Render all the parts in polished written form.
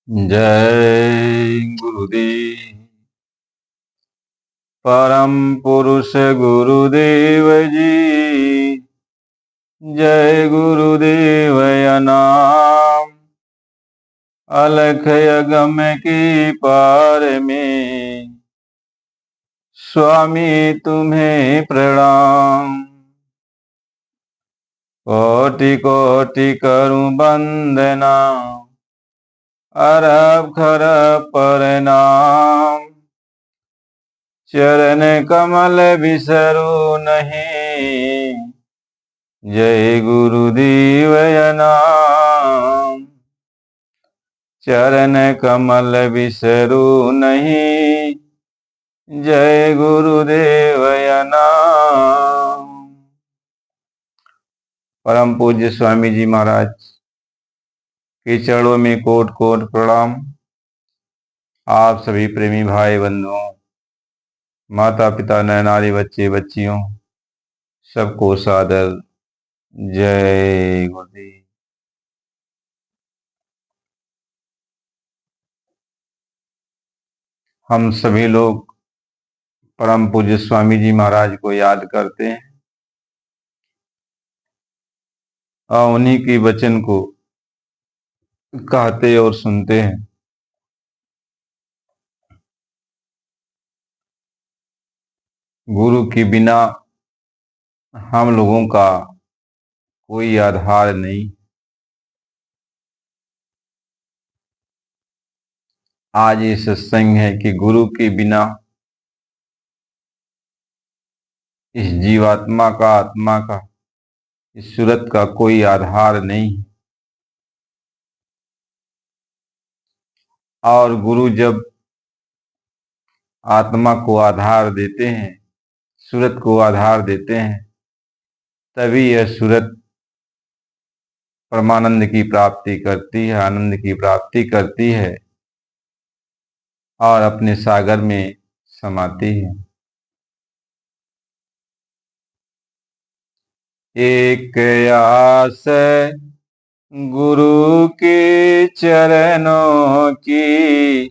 जय गुरुदेव। परम पुरुष गुरुदेव जी, जय गुरुदेव नाम। अलख यगम की पार में स्वामी तुम्हें प्रणाम। कोटि कोटि करूं वंदना, अरब खरब प्रणाम। चरण कमल बिसरो नहीं, जय गुरुदेव नाम। चरण कमल बिसरो नहीं, जय गुरुदेव नाम। परम पूज्य स्वामी जी महाराज के चरणों में कोट कोट प्रणाम। आप सभी प्रेमी भाई बंधुओं, माता पिता, नैनारी, बच्चे बच्चियों, सबको सादर जय गुरुदेव। हम सभी लोग परम पूज्य स्वामी जी महाराज को याद करते हैं और उन्हीं के वचन को कहते और सुनते हैं। गुरु के बिना हम लोगों का कोई आधार नहीं। आज ये सत्संग है कि गुरु के बिना इस जीवात्मा का, आत्मा का, इस सूरत का कोई आधार नहीं। और गुरु जब आत्मा को आधार देते हैं, सूरत को आधार देते हैं, तभी यह सूरत परमानंद की प्राप्ति करती है, आनंद की प्राप्ति करती है और अपने सागर में समाती है। एक आस गुरु के चरणों की,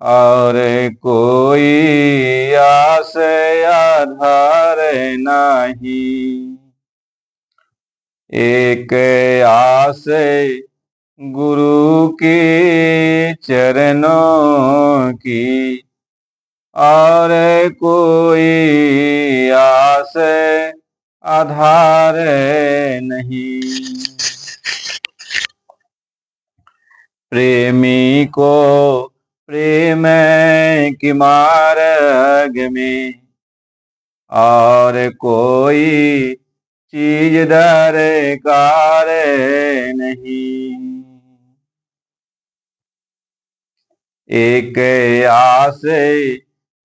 और कोई आस आधार नहीं। एक आस गुरु के चरणों की, और कोई आस आधार नहीं। प्रेमी को प्रेम की मार्ग में, और कोई चीज दरकार नहीं। एक आस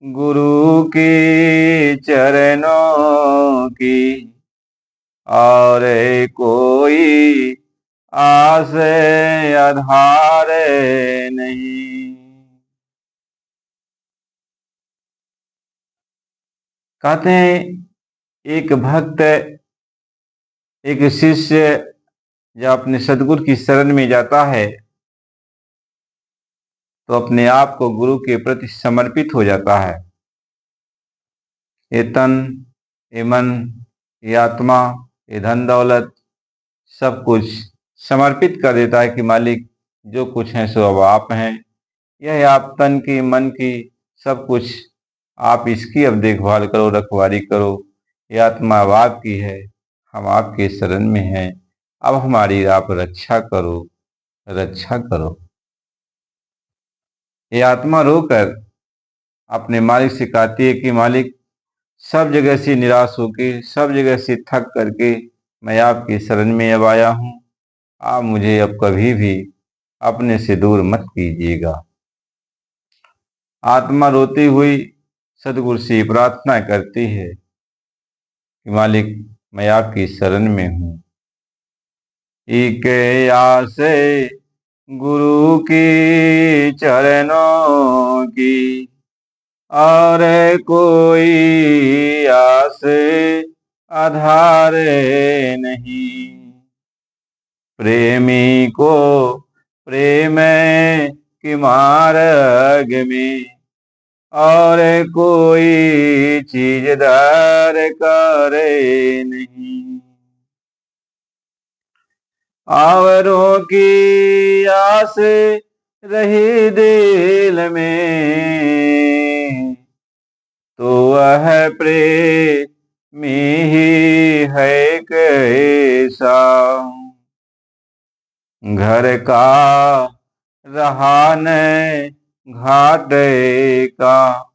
गुरु के चरणों की, और कोई आस आधार नहीं। कहते हैं एक भक्त, एक शिष्य जब अपने सदगुरु की शरण में जाता है तो अपने आप को गुरु के प्रति समर्पित हो जाता है। ये तन, ये मन, ये आत्मा, ये धन दौलत, सब कुछ समर्पित कर देता है कि मालिक जो कुछ है सो अब आप हैं। यह आप तन की, मन की, सब कुछ आप इसकी अब देखभाल करो, रखवाली करो। ये आत्मा अब आपकी है, हम आपके शरण में हैं, अब हमारी आप रक्षा करो, रक्षा करो। ये आत्मा रोकर अपने मालिक से कहती है कि मालिक सब जगह से निराश होके, सब जगह से थक करके मैं आपकी शरण में अब आया हूँ। आप मुझे अब कभी भी अपने से दूर मत कीजिएगा। आत्मा रोती हुई सदगुरु से प्रार्थना करती है कि मालिक मैं आपकी शरण में हूँ। एक आस गुरु की चरणों की, और कोई आस आधार नहीं। प्रेमी को प्रेम के मार्ग में और कोई चीज दरकार नहीं। आवरों की आस रही दिल में, तो वह प्रेमी ही है कैसा। घर का रहा न घाट का,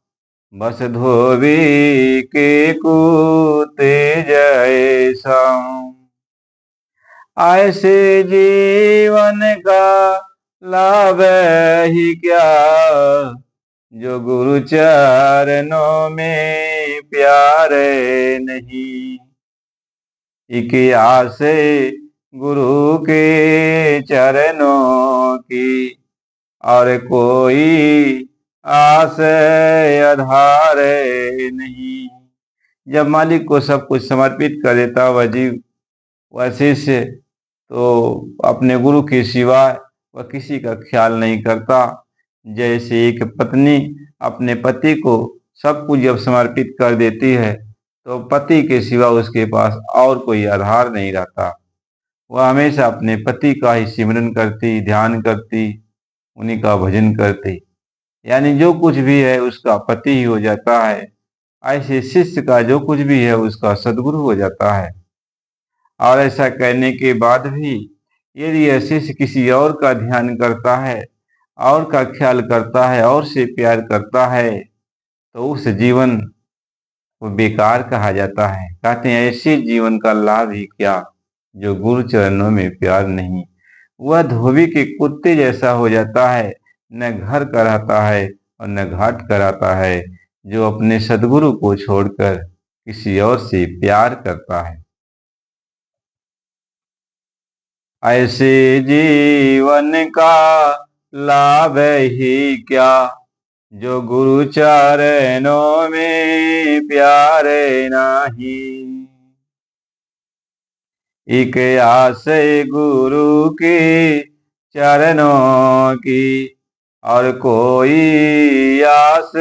बस धोबी के कुत्ते जैसा। ऐसे जीवन का लाभ ही क्या, जो गुरु चरणों में प्यार नहीं। एक आस गुरु के चरणों की, और कोई आस आधार नहीं। जब मालिक को सब कुछ समर्पित कर देता वह जीव, वह शिष्य, तो अपने गुरु के सिवा वह किसी का ख्याल नहीं करता। जैसे एक पत्नी अपने पति को सब कुछ जब समर्पित कर देती है, तो पति के सिवा उसके पास और कोई आधार नहीं रहता। वह हमेशा अपने पति का ही सिमरन करती, ध्यान करती, उन्हीं का भजन करती, यानी जो कुछ भी है उसका पति ही हो जाता है। ऐसे शिष्य का जो कुछ भी है उसका सद्गुरु हो जाता है। और ऐसा करने के बाद भी यदि यह शिष्य किसी और का ध्यान करता है, और का ख्याल करता है, और से प्यार करता है, तो उस जीवन को बेकार कहा जाता है। कहते हैं ऐसे जीवन का लाभ ही क्या, जो गुरु चरणों में प्यार नहीं। वह धोबी के कुत्ते जैसा हो जाता है, न घर का रहता है और न घाट का रहता है, जो अपने सदगुरु को छोड़कर किसी और से प्यार करता है। ऐसे जीवन का लाभ ही क्या, जो गुरु चरणों में प्यार नहीं। एक आस गुरु के चरणों की, और कोई आस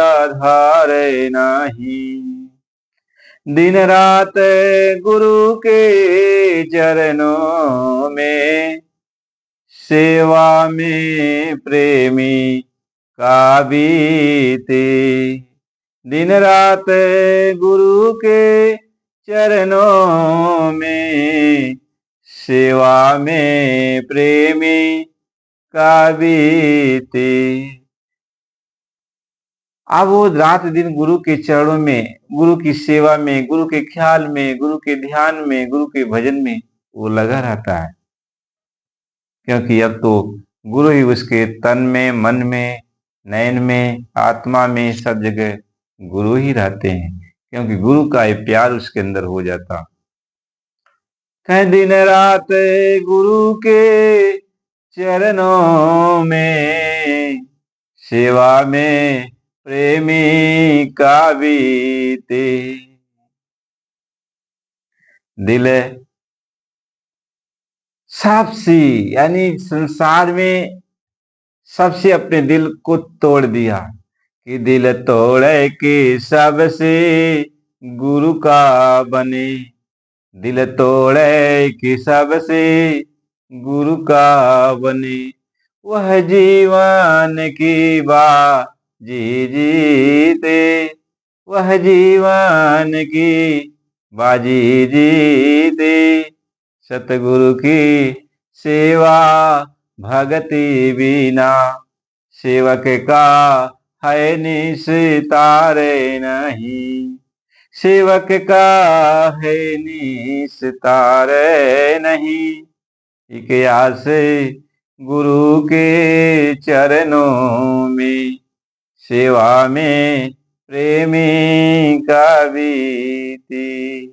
आधार नहीं। दिन रात गुरु के चरणों में, सेवा में प्रेमी का बीते। दिन रात गुरु के चरणों में, सेवा में प्रेमी का बीते। अब वो रात दिन गुरु के चरणों में, गुरु की सेवा में, गुरु के ख्याल में, गुरु के ध्यान में, गुरु के भजन में वो लगा रहता है। क्योंकि अब तो गुरु ही उसके तन में, मन में, नयन में, आत्मा में, सब जगह गुरु ही रहते हैं। क्योंकि गुरु का ये प्यार उसके अंदर हो जाता। कहीं दिन रात गुरु के चरणों में, सेवा में प्रेमी का बीते। दिल साफसी, यानी संसार में सबसे अपने दिल को तोड़ दिया, कि दिल तोड़े कि सबसे गुरु का बने। दिल तोड़े कि सबसे गुरु का बने, वह जीवन की बाजी जीते। वह जीवन की बाजी जीते, सतगुरु की सेवा भगति बिना। सेवक का है निस्तारे नहीं, सेवक का है निस्तारे नहीं। एक आस गुरु के चरणों में, सेवा में प्रेमी का बीती।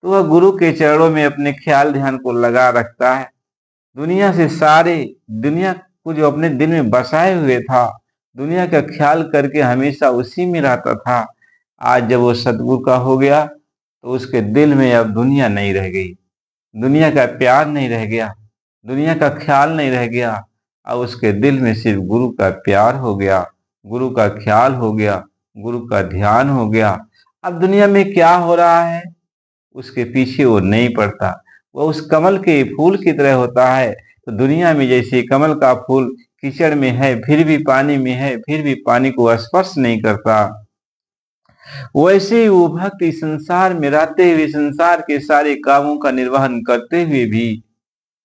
तो वह गुरु के चरणों में अपने ख्याल ध्यान को लगा रखता है। दुनिया से सारे, दुनिया को जो अपने दिल में बसाए हुए था, दुनिया का ख्याल करके हमेशा उसी में रहता था, आज जब वो सतगुरु का हो गया तो उसके दिल में अब दुनिया नहीं रह गई, दुनिया का प्यार नहीं रह गया, दुनिया का ख्याल नहीं रह गया, अब उसके दिल में सिर्फ गुरु का प्यार हो गया, गुरु का ख्याल हो गया, गुरु का ध्यान हो गया। अब दुनिया में क्या हो रहा है उसके पीछे वो नहीं पड़ता। वो उस कमल के फूल की तरह होता है। तो दुनिया में जैसे कमल का फूल कीचड़ में है फिर भी पानी में है, फिर भी पानी को स्पर्श नहीं करता, वैसे ही वो भक्त इस संसार में रहते हुए, संसार के सारे कामों का निर्वहन करते हुए भी,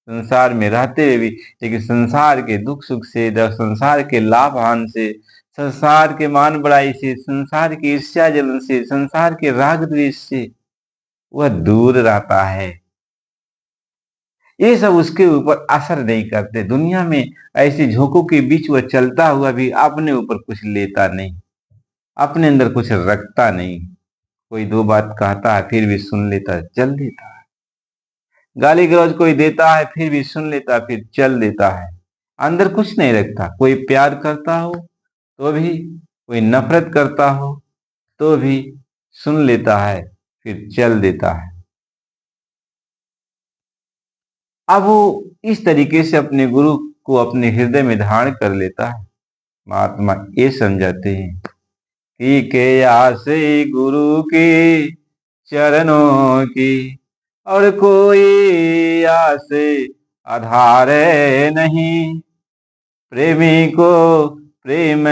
संसार में रहते हुए भी, लेकिन संसार के दुख सुख से, संसार के लाभ हानि से, संसार के मान बड़ाई से, संसार की ईर्ष्या जलन से, संसार के राग द्वेष से वह दूर रहता है। ये सब उसके ऊपर असर नहीं करते। दुनिया में ऐसे झोंकों के बीच वह चलता हुआ भी अपने ऊपर कुछ लेता नहीं, अपने अंदर कुछ रखता नहीं। कोई दो बात कहता है फिर भी सुन लेता है, चल देता है। गाली गलौज कोई देता है फिर भी सुन लेता है, फिर चल देता है। अंदर कुछ नहीं रखता। कोई प्यार करता हो तो भी, कोई नफरत करता हो तो भी सुन लेता है, फिर चल देता है। अब वो इस तरीके से अपने गुरु को अपने हृदय में धारण कर लेता है। महात्मा ये समझाते हैं कि के आसे गुरु के चरणों की, और कोई आस आधार नहीं। प्रेमी को प्रेम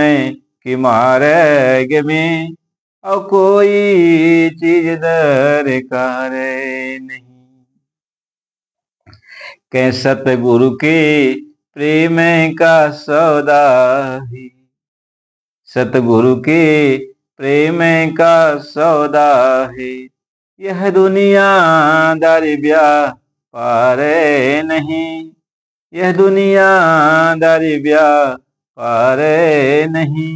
की मार्ग में और कोई चीज दरकार नहीं। कै सतगुरु के प्रेम का सौदा ही, सतगुरु के प्रेम का सौदा है। यह दुनिया दारी व्यापार नहीं, यह दुनिया दारी व्यापार नहीं।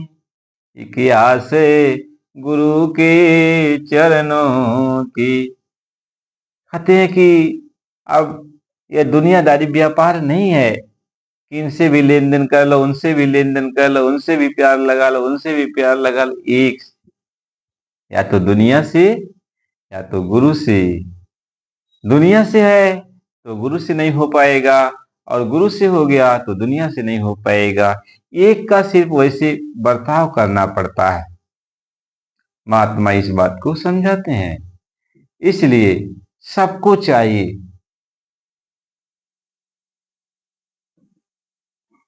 इतिहास गुरु के चरणों की। कहते हैं कि अब यह दुनियादारी व्यापार नहीं है कि इनसे भी लेन देन कर लो, उनसे भी लेन देन कर लो, उनसे भी प्यार लगा लो, उनसे भी प्यार लगा लो। एक, या तो दुनिया से या तो गुरु से। दुनिया से है तो गुरु से नहीं हो पाएगा, और गुरु से हो गया तो दुनिया से नहीं हो पाएगा। एक का सिर्फ वैसे बर्ताव करना पड़ता है। महात्मा इस बात को समझाते हैं। इसलिए सबको चाहिए